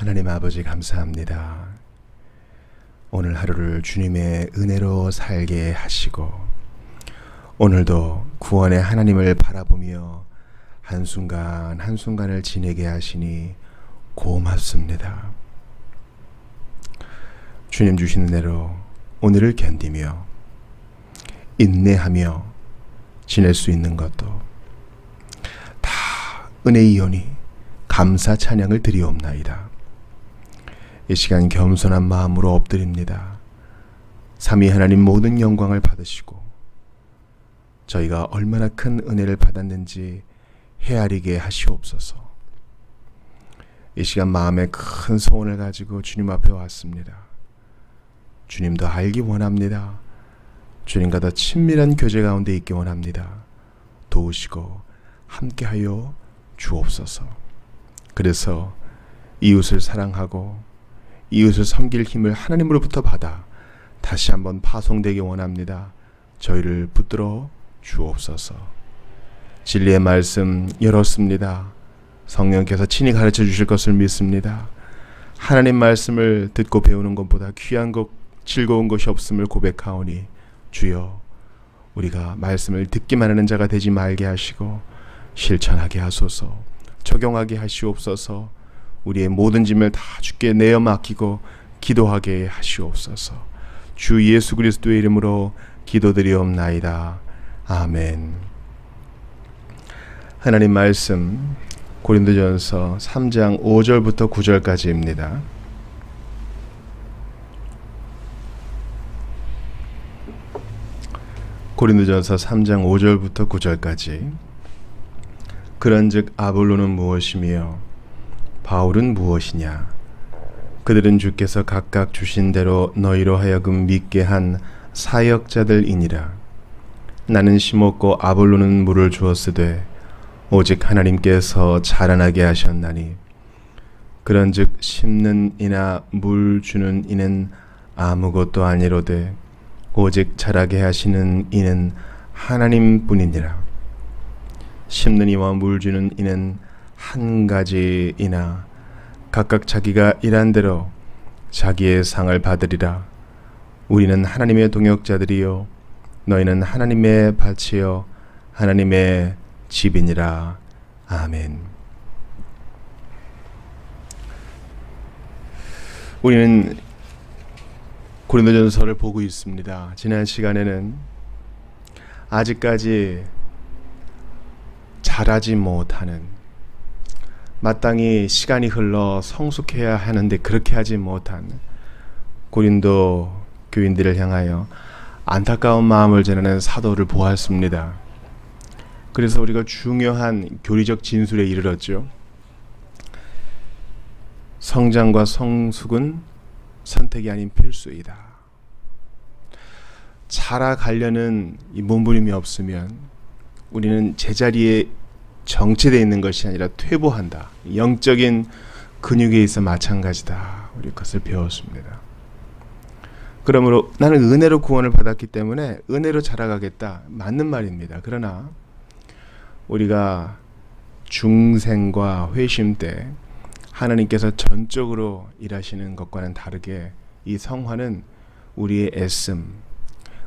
하나님 아버지 감사합니다. 오늘 하루를 주님의 은혜로 살게 하시고 오늘도 구원의 하나님을 바라보며 한순간 한순간을 지내게 하시니 고맙습니다. 주님 주신 은혜로 오늘을 견디며 인내하며 지낼 수 있는 것도 다 은혜이오니 감사 찬양을 드리옵나이다. 이 시간 겸손한 마음으로 엎드립니다. 삼위 하나님 모든 영광을 받으시고 저희가 얼마나 큰 은혜를 받았는지 헤아리게 하시옵소서. 이 시간 마음에 큰 소원을 가지고 주님 앞에 왔습니다. 주님도 알기 원합니다. 주님과 더 친밀한 교제 가운데 있기 원합니다. 도우시고 함께하여 주옵소서. 그래서 이웃을 사랑하고 이웃을 섬길 힘을 하나님으로부터 받아 다시 한번 파송되기 원합니다. 저희를 붙들어 주옵소서. 진리의 말씀 열었습니다. 성령께서 친히 가르쳐 주실 것을 믿습니다. 하나님 말씀을 듣고 배우는 것보다 귀한 것, 즐거운 것이 없음을 고백하오니 주여, 우리가 말씀을 듣기만 하는 자가 되지 말게 하시고 실천하게 하소서. 적용하게 하시옵소서. 우리의 모든 짐을 다 주께 내어 맡기고 기도하게 하시옵소서. 주 예수 그리스도의 이름으로 기도드리옵나이다. 아멘. 하나님 말씀 고린도전서 3장 5절부터 9절까지입니다. 고린도전서 3장 5절부터 9절까지. 그런즉 아볼로는 무엇이며 바울은 무엇이냐? 그들은 주께서 각각 주신 대로 너희로 하여금 믿게 한 사역자들이니라. 나는 심었고 아볼로는 물을 주었으되 오직 하나님께서 자라나게 하셨나니 그런즉 심는 이나 물 주는 이는 아무것도 아니로되 오직 자라게 하시는 이는 하나님뿐이니라. 심는 이와 물 주는 이는 한 가지이나 각각 자기가 일한 대로 자기의 상을 받으리라. 우리는 하나님의 동역자들이요 너희는 하나님의 밭이요 하나님의 집이니라. 아멘. 우리는 고린도전서를 보고 있습니다. 지난 시간에는 아직까지 자라지 못하는, 마땅히 시간이 흘러 성숙해야 하는데 그렇게 하지 못한 고린도 교인들을 향하여 안타까운 마음을 전하는 사도를 보았습니다. 그래서 우리가 중요한 교리적 진술에 이르렀죠. 성장과 성숙은 선택이 아닌 필수이다. 자라가려는 이 몸부림이 없으면 우리는 제자리에 정체되어 있는 것이 아니라 퇴보한다. 영적인 근육에 있어 마찬가지다. 우리 그것을 배웠습니다. 그러므로 나는 은혜로 구원을 받았기 때문에 은혜로 자라가겠다. 맞는 말입니다. 그러나 우리가 중생과 회심 때 하나님께서 전적으로 일하시는 것과는 다르게 이 성화는 우리의 애씀,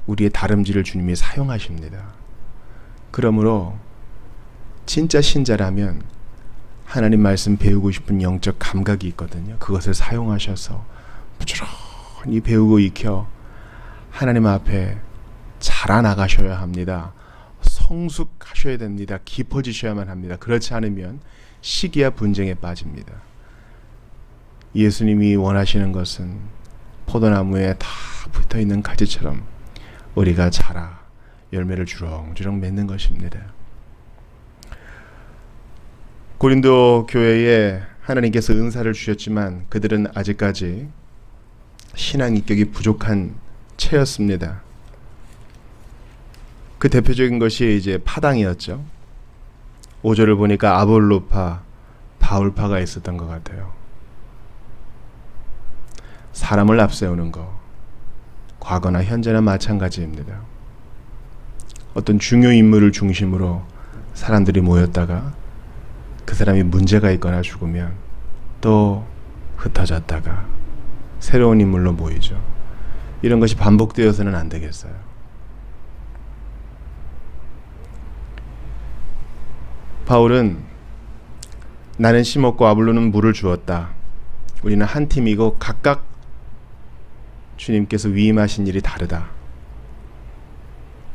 우리의 다름질을 주님이 사용하십니다. 그러므로 진짜 신자라면 하나님 말씀 배우고 싶은 영적 감각이 있거든요. 그것을 사용하셔서 부지런히 배우고 익혀 하나님 앞에 자라나가셔야 합니다. 성숙하셔야 됩니다. 깊어지셔야만 합니다. 그렇지 않으면 시기와 분쟁에 빠집니다. 예수님이 원하시는 것은 포도나무에 다 붙어있는 가지처럼 우리가 자라 열매를 주렁주렁 맺는 것입니다. 고린도 교회에 하나님께서 은사를 주셨지만 그들은 아직까지 신앙 인격이 부족한 채였습니다. 그 대표적인 것이 이제 파당이었죠. 5절을 보니까 아볼로파, 바울파가 있었던 것 같아요. 사람을 앞세우는 것, 과거나 현재나 마찬가지입니다. 어떤 중요 인물을 중심으로 사람들이 모였다가 그 사람이 문제가 있거나 죽으면 또 흩어졌다가 새로운 인물로 모이죠. 이런 것이 반복되어서는 안 되겠어요. 바울은 나는 심었고 아볼로는 물을 주었다. 우리는 한 팀이고 각각 주님께서 위임하신 일이 다르다.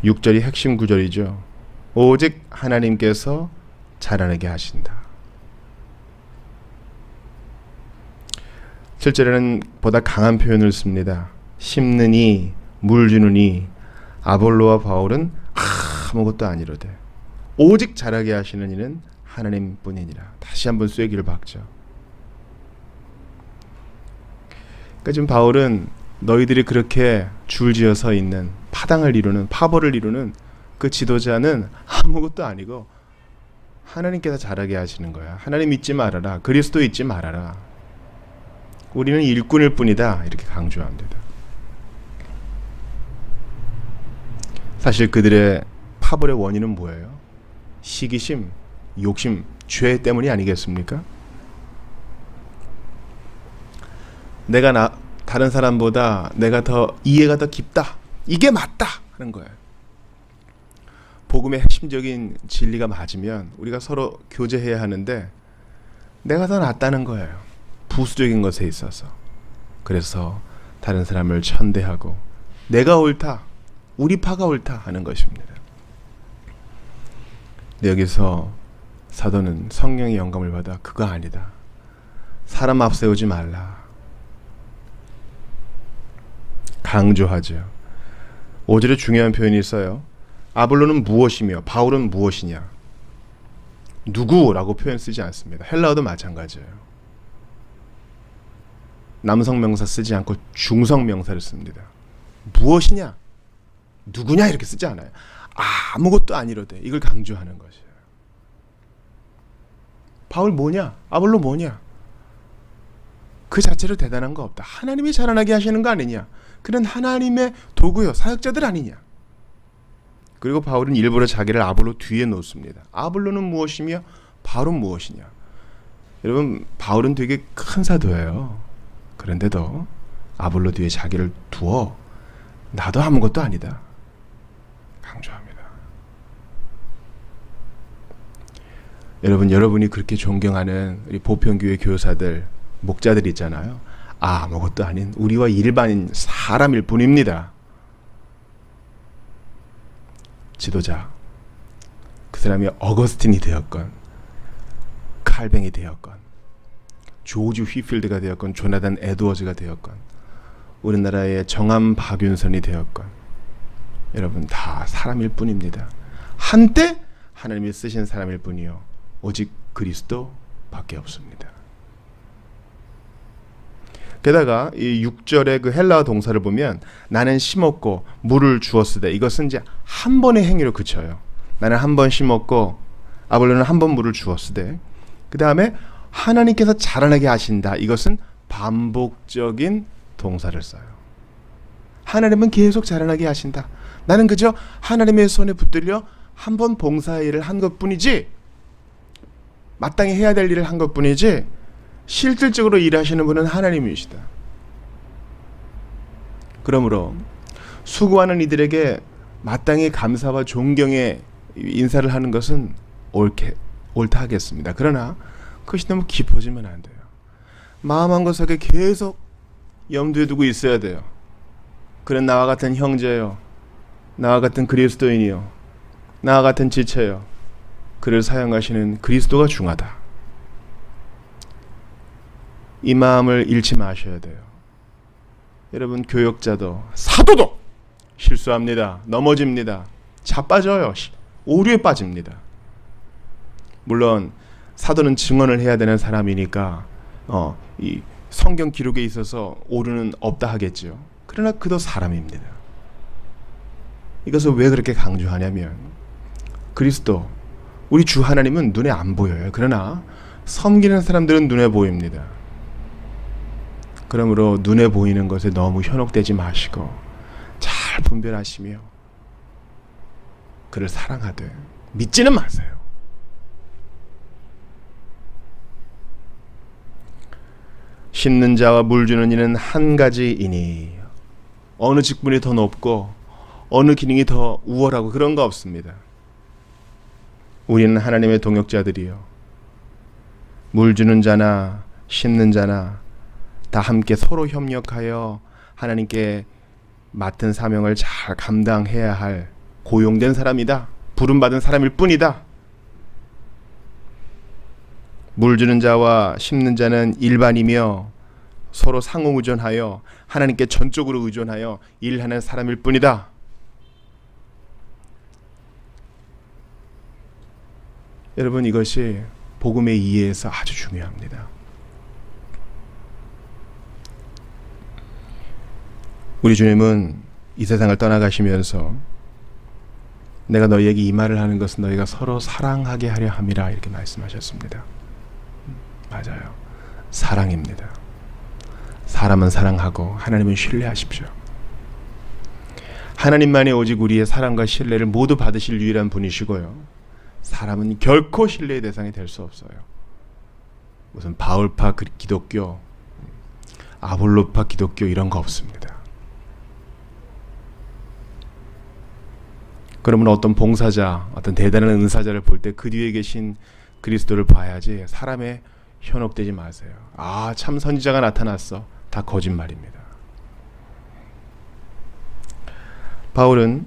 6절이 핵심 구절이죠. 오직 하나님께서 자라나게 하신다. 7절에는 보다 강한 표현을 씁니다. 심느니 물 주느니 아볼로와 바울은 아무것도 아니로되 오직 자라게 하시는 이는 하나님뿐이니라. 다시 한번 쐐기를 박죠. 그러니까 지금 바울은 너희들이 그렇게 줄지어 서 있는 파당을 이루는 파벌을 이루는 그 지도자는 아무것도 아니고 하나님께서 자라게 하시는 거야. 하나님 잊지 말아라. 그리스도 잊지 말아라. 우리는 일꾼일 뿐이다. 이렇게 강조합니다. 사실 그들의 파벌의 원인은 뭐예요? 시기심, 욕심, 죄 때문이 아니겠습니까? 내가 다른 사람보다 내가 더 이해가 더 깊다. 이게 맞다 하는 거예요. 복음의 핵심적인 진리가 맞으면 우리가 서로 교제해야 하는데 내가 더 낫다는 거예요. 부수적인 것에 있어서. 그래서 다른 사람을 천대하고 내가 옳다. 우리 파가 옳다 하는 것입니다. 여기서 사도는 성령의 영감을 받아 그거 아니다. 사람 앞세우지 말라. 강조하죠. 5절에 중요한 표현이 있어요. 아볼로는 무엇이며 바울은 무엇이냐. 누구라고 표현 쓰지 않습니다. 헬라어도 마찬가지예요. 남성 명사 쓰지 않고 중성 명사를 씁니다. 무엇이냐, 누구냐 이렇게 쓰지 않아요. 아무것도 아니로되 이걸 강조하는 것이에요. 바울 뭐냐, 아볼로 뭐냐, 그 자체로 대단한 거 없다. 하나님이 자라나게 하시는 거 아니냐. 그는 하나님의 도구요 사역자들 아니냐. 그리고 바울은 일부러 자기를 아볼로 뒤에 놓습니다. 아볼로는 무엇이며 바울은 무엇이냐. 여러분, 바울은 되게 큰 사도예요. 그런데도 아볼로 뒤에 자기를 두어 나도 아무것도 아니다 강조합니다. 여러분이 그렇게 존경하는 우리 보편교회 교사들, 목자들 있잖아요. 아무것도 아닌 우리와 일반인 사람일 뿐입니다. 지도자, 그 사람이 어거스틴이 되었건 칼뱅이 되었건 조지 휘필드가 되었건 조나단 에드워즈가 되었건 우리나라의 정암 박윤선이 되었건 여러분 다 사람일 뿐입니다. 한때 하나님이 쓰신 사람일 뿐이요 오직 그리스도밖에 없습니다. 게다가 이 6절의 그 헬라어 동사를 보면 나는 심었고 물을 주었으되 이것은 이제 한 번의 행위로 그쳐요. 나는 한 번 심었고 아볼로는 한 번 물을 주었으되 그 다음에 하나님께서 자라나게 하신다. 이것은 반복적인 동사를 써요. 하나님은 계속 자라나게 하신다. 나는 그저 하나님의 손에 붙들려 한 번 봉사일을 한 것뿐이지 마땅히 해야 될 일을 한 것뿐이지 실질적으로 일하시는 분은 하나님이시다. 그러므로 수고하는 이들에게 마땅히 감사와 존경의 인사를 하는 것은 옳다 하겠습니다. 그러나 그것이 너무 깊어지면 안 돼요. 마음 한구석에 계속 염두에 두고 있어야 돼요. 그는 나와 같은 형제요, 나와 같은 그리스도인이요, 나와 같은 지체요, 그를 사용하시는 그리스도가 중하다. 이 마음을 잃지 마셔야 돼요. 여러분, 교역자도 사도도 실수합니다. 넘어집니다. 자빠져요. 오류에 빠집니다. 물론 사도는 증언을 해야 되는 사람이니까 이 성경 기록에 있어서 오류는 없다 하겠죠. 그러나 그도 사람입니다. 이것을 왜 그렇게 강조하냐면 그리스도, 우리 주 하나님은 눈에 안 보여요. 그러나 섬기는 사람들은 눈에 보입니다. 그러므로 눈에 보이는 것에 너무 현혹되지 마시고 잘 분별하시며 그를 사랑하되 믿지는 마세요. 심는 자와 물 주는 이는 한 가지이니. 어느 직분이 더 높고 어느 기능이 더 우월하고 그런 거 없습니다. 우리는 하나님의 동역자들이요, 물 주는 자나 심는 자나 다 함께 서로 협력하여 하나님께 맡은 사명을 잘 감당해야 할 고용된 사람이다. 부름받은 사람일 뿐이다. 물 주는 자와 심는 자는 일반이며 서로 상호 의존하여 하나님께 전적으로 의존하여 일하는 사람일 뿐이다. 여러분, 이것이 복음의 이해에서 아주 중요합니다. 우리 주님은 이 세상을 떠나가시면서 내가 너희에게 이 말을 하는 것은 너희가 서로 사랑하게 하려 함이라 이렇게 말씀하셨습니다. 맞아요. 사랑입니다. 사람은 사랑하고 하나님은 신뢰하십시오. 하나님만이 오직 우리의 사랑과 신뢰를 모두 받으실 유일한 분이시고요, 사람은 결코 신뢰의 대상이 될 수 없어요. 무슨 바울파 기독교, 아볼로파 기독교 이런 거 없습니다. 그러면 어떤 봉사자, 어떤 대단한 은사자를 볼 때 그 뒤에 계신 그리스도를 봐야지 사람에 현혹되지 마세요. 아, 참 선지자가 나타났어. 다 거짓말입니다. 바울은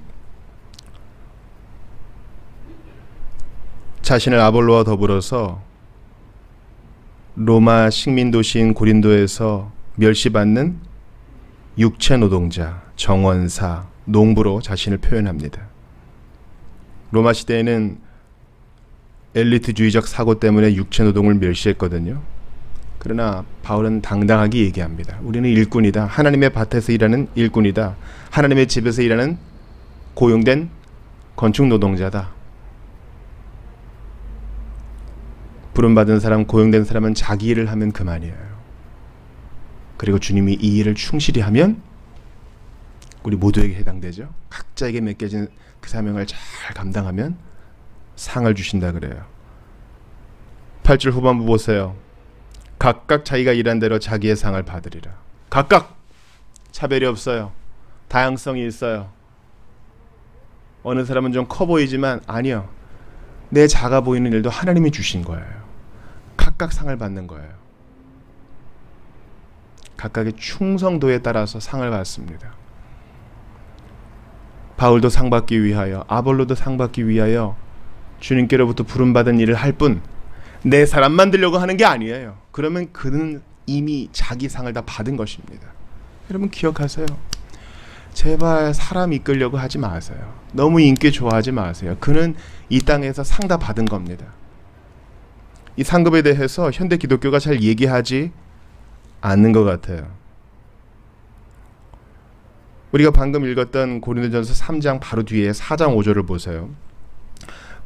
자신을 아볼로와 더불어서 로마 식민도시인 고린도에서 멸시받는 육체 노동자, 정원사, 농부로 자신을 표현합니다. 로마 시대에는 엘리트주의적 사고 때문에 육체 노동을 멸시했거든요. 그러나 바울은 당당하게 얘기합니다. 우리는 일꾼이다. 하나님의 밭에서 일하는 일꾼이다. 하나님의 집에서 일하는 고용된 건축 노동자다. 부름받은 사람, 고용된 사람은 자기 일을 하면 그만이에요. 그리고 주님이 이 일을 충실히 하면 우리 모두에게 해당되죠. 각자에게 맡겨진 그 사명을 잘 감당하면 상을 주신다 그래요. 8절 후반부 보세요. 각각 자기가 일한 대로 자기의 상을 받으리라. 각각 차별이 없어요. 다양성이 있어요. 어느 사람은 좀 커 보이지만 아니요, 내 작아 보이는 일도 하나님이 주신 거예요. 각각 상을 받는 거예요. 각각의 충성도에 따라서 상을 받습니다. 바울도 상 받기 위하여, 아볼로도 상 받기 위하여 주님께로부터 부름받은 일을 할 뿐 내 사람 만들려고 하는 게 아니에요. 그러면 그는 이미 자기 상을 다 받은 것입니다. 여러분 기억하세요. 제발 사람 이끌려고 하지 마세요. 너무 인기 좋아하지 마세요. 그는 이 땅에서 상 다 받은 겁니다. 이 상급에 대해서 현대 기독교가 잘 얘기하지 않는 것 같아요. 우리가 방금 읽었던 고린도전서 3장 바로 뒤에 4장 5절을 보세요.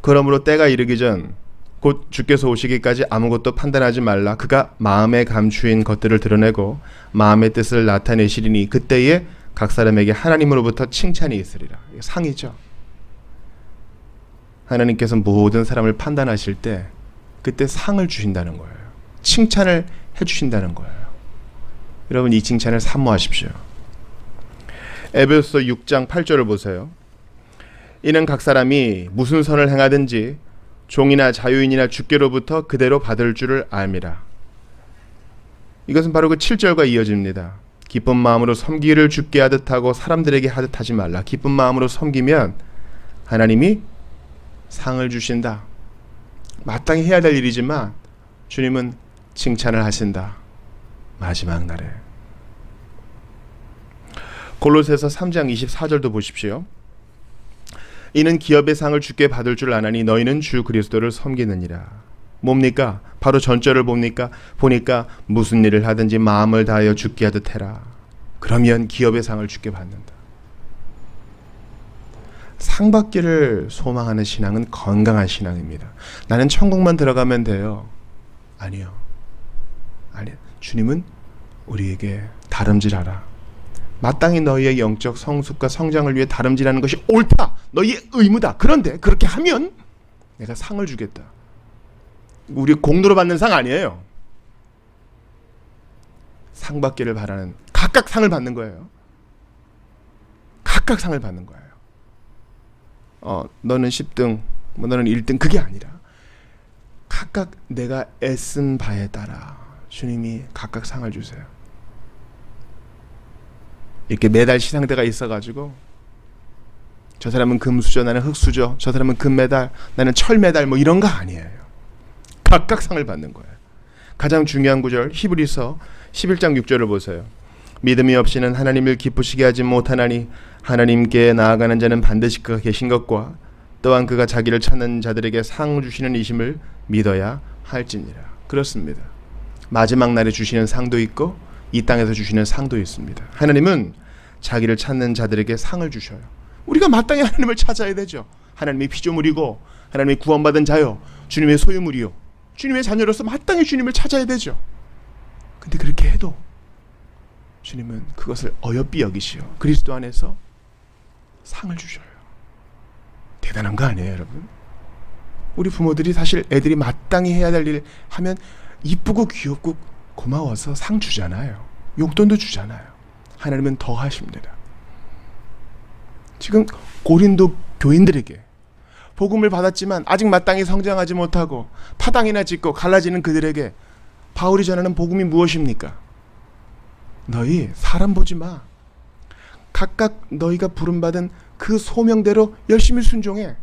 그러므로 때가 이르기 전 곧 주께서 오시기까지 아무것도 판단하지 말라. 그가 마음에 감추인 것들을 드러내고 마음의 뜻을 나타내시리니 그때에 각 사람에게 하나님으로부터 칭찬이 있으리라. 상이죠. 하나님께서 모든 사람을 판단하실 때 그때 상을 주신다는 거예요. 칭찬을 해주신다는 거예요. 여러분 이 칭찬을 사모하십시오. 에베소서 6장 8절을 보세요. 이는 각 사람이 무슨 선을 행하든지 종이나 자유인이나 주께로부터 그대로 받을 줄을 알미라. 이것은 바로 그 7절과 이어집니다. 기쁜 마음으로 섬기기를 주께 하듯 하고 사람들에게 하듯 하지 말라. 기쁜 마음으로 섬기면 하나님이 상을 주신다. 마땅히 해야 될 일이지만 주님은 칭찬을 하신다. 마지막 날에. 골로새서 3장 24절도 보십시오. 이는 기업의 상을 주께 받을 줄 아나니 너희는 주 그리스도를 섬기느니라. 뭡니까? 바로 전절을 보니까 무슨 일을 하든지 마음을 다하여 주께 하듯 해라. 그러면 기업의 상을 주께 받는다. 상 받기를 소망하는 신앙은 건강한 신앙입니다. 나는 천국만 들어가면 돼요. 아니요. 주님은 우리에게 다름질하라. 마땅히 너희의 영적 성숙과 성장을 위해 다름질하는 것이 옳다. 너희의 의무다. 그런데 그렇게 하면 내가 상을 주겠다. 우리 공로로 받는 상 아니에요. 상 받기를 바라는, 각각 상을 받는 거예요. 각각 상을 받는 거예요. 너는 10등, 너는 1등, 그게 아니라 각각 내가 애쓴 바에 따라 주님이 각각 상을 주세요. 이렇게 매달 시상대가 있어가지고 저 사람은 금수저, 나는 흙수저, 저 사람은 금메달, 나는 철메달, 뭐 이런 거 아니에요. 각각 상을 받는 거예요. 가장 중요한 구절 히브리서 11장 6절을 보세요. 믿음이 없이는 하나님을 기쁘시게 하지 못하나니 하나님께 나아가는 자는 반드시 그가 계신 것과 또한 그가 자기를 찾는 자들에게 상 주시는 이심을 믿어야 할지니라. 그렇습니다. 마지막 날에 주시는 상도 있고 이 땅에서 주시는 상도 있습니다. 하나님은 자기를 찾는 자들에게 상을 주셔요. 우리가 마땅히 하나님을 찾아야 되죠. 하나님의 피조물이고 하나님의 구원받은 자요, 주님의 소유물이요, 주님의 자녀로서 마땅히 주님을 찾아야 되죠. 근데 그렇게 해도 주님은 그것을 어여삐 여기시어 그리스도 안에서 상을 주셔요. 대단한 거 아니에요, 여러분? 우리 부모들이 사실 애들이 마땅히 해야 될 일 하면 이쁘고 귀엽고 고마워서 상 주잖아요. 용돈도 주잖아요. 하나님은 더 하십니다. 지금 고린도 교인들에게 복음을 받았지만 아직 마땅히 성장하지 못하고 파당이나 짚고 갈라지는 그들에게 바울이 전하는 복음이 무엇입니까? 너희 사람 보지 마. 각각 너희가 부름받은 그 소명대로 열심히 순종해.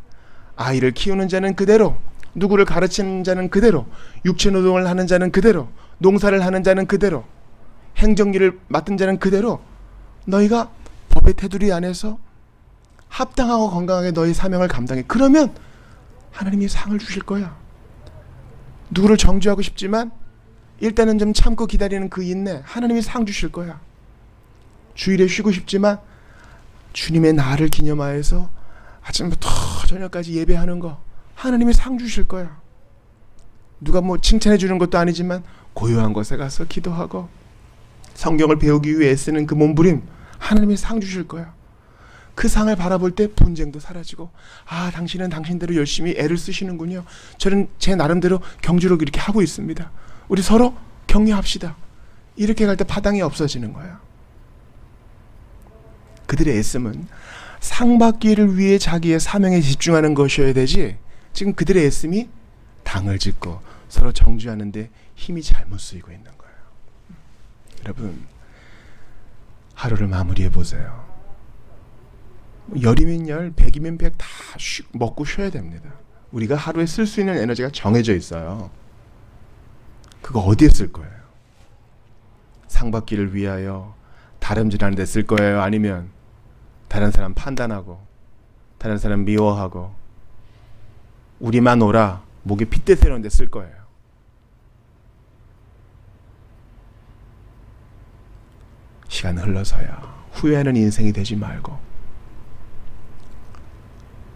아이를 키우는 자는 그대로, 누구를 가르치는 자는 그대로, 육체노동을 하는 자는 그대로, 농사를 하는 자는 그대로, 행정일을 맡은 자는 그대로 너희가 법의 테두리 안에서 합당하고 건강하게 너희 사명을 감당해. 그러면 하나님이 상을 주실 거야. 누구를 정죄하고 싶지만 일단은 좀 참고 기다리는 그 인내, 하나님이 상 주실 거야. 주일에 쉬고 싶지만 주님의 날을 기념하여서 아침부터 저녁까지 예배하는 거, 하나님이 상 주실 거야. 누가 뭐 칭찬해 주는 것도 아니지만 고요한 곳에 가서 기도하고 성경을 배우기 위해 애쓰는 그 몸부림, 하나님이 상 주실 거야. 그 상을 바라볼 때 분쟁도 사라지고, 아, 당신은 당신대로 열심히 애를 쓰시는군요. 저는 제 나름대로 경주로 이렇게 하고 있습니다. 우리 서로 격려합시다. 이렇게 갈 때 파당이 없어지는 거야. 그들의 애씀은 상 받기를 위해 자기의 사명에 집중하는 것이어야 되지, 지금 그들의 애씀이 당을 짓고 서로 정죄하는데 힘이 잘못 쓰이고 있는 거예요. 여러분, 하루를 마무리해 보세요. 열이면 열, 백이면 백, 다 먹고 쉬어야 됩니다. 우리가 하루에 쓸 수 있는 에너지가 정해져 있어요. 그거 어디에 쓸 거예요? 상 받기를 위하여 다름질하는 데 쓸 거예요? 아니면 다른 사람 판단하고 다른 사람 미워하고 우리만 오라 목에 핏대 세우는 데 쓸 거예요? 시간 흘러서야 후회하는 인생이 되지 말고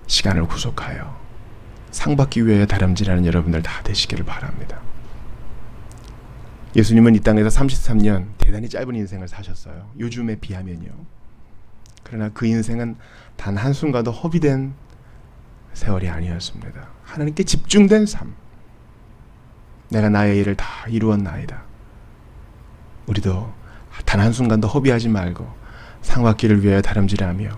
시간을 구속하여 상 받기 위해 다름질하는 여러분들 다 되시기를 바랍니다. 예수님은 이 땅에서 33년 대단히 짧은 인생을 사셨어요. 요즘에 비하면요. 그러나 그 인생은 단 한순간도 허비된 세월이 아니었습니다. 하나님께 집중된 삶. 내가 나의 일을 다 이루었나이다. 우리도 단 한순간도 허비하지 말고 상 받기를 위하여 다름질하며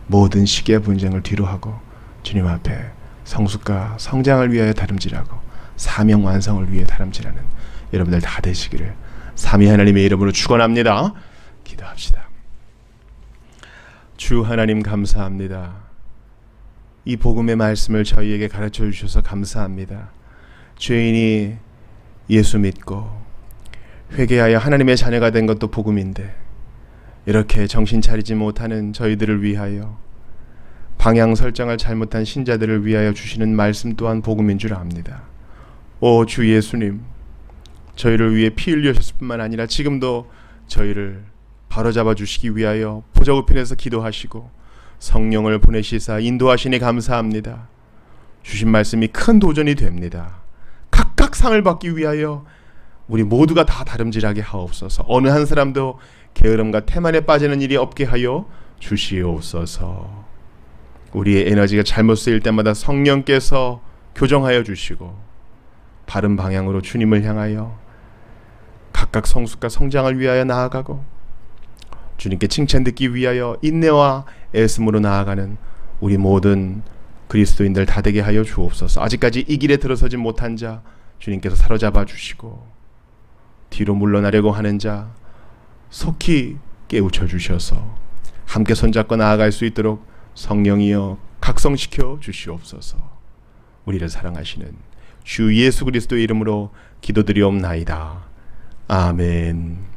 모든 시기의 분쟁을 뒤로하고 주님 앞에 성숙과 성장을 위하여 다름질하고 사명 완성을 위해 다름질하는 여러분들 다 되시기를 삼위 하나님의 이름으로 축원합니다. 기도합시다. 주 하나님 감사합니다. 이 복음의 말씀을 저희에게 가르쳐 주셔서 감사합니다. 죄인이 예수 믿고 회개하여 하나님의 자녀가 된 것도 복음인데 이렇게 정신 차리지 못하는 저희들을 위하여 방향 설정을 잘못한 신자들을 위하여 주시는 말씀 또한 복음인 줄 압니다. 오 주 예수님, 저희를 위해 피 흘리셨을 뿐만 아니라 지금도 저희를 바로잡아 주시기 위하여 보좌우편에서 기도하시고 성령을 보내시사 인도하시니 감사합니다. 주신 말씀이 큰 도전이 됩니다. 각각 상을 받기 위하여 우리 모두가 다 다름질하게 하옵소서. 어느 한 사람도 게으름과 태만에 빠지는 일이 없게 하여 주시옵소서. 우리의 에너지가 잘못 쓰일 때마다 성령께서 교정하여 주시고 바른 방향으로 주님을 향하여 각각 성숙과 성장을 위하여 나아가고 주님께 칭찬 듣기 위하여 인내와 애씀으로 나아가는 우리 모든 그리스도인들 다 되게 하여 주옵소서. 아직까지 이 길에 들어서지 못한 자 주님께서 사로잡아 주시고 뒤로 물러나려고 하는 자 속히 깨우쳐 주셔서 함께 손잡고 나아갈 수 있도록 성령이여 각성시켜 주시옵소서. 우리를 사랑하시는 주 예수 그리스도의 이름으로 기도드리옵나이다. 아멘.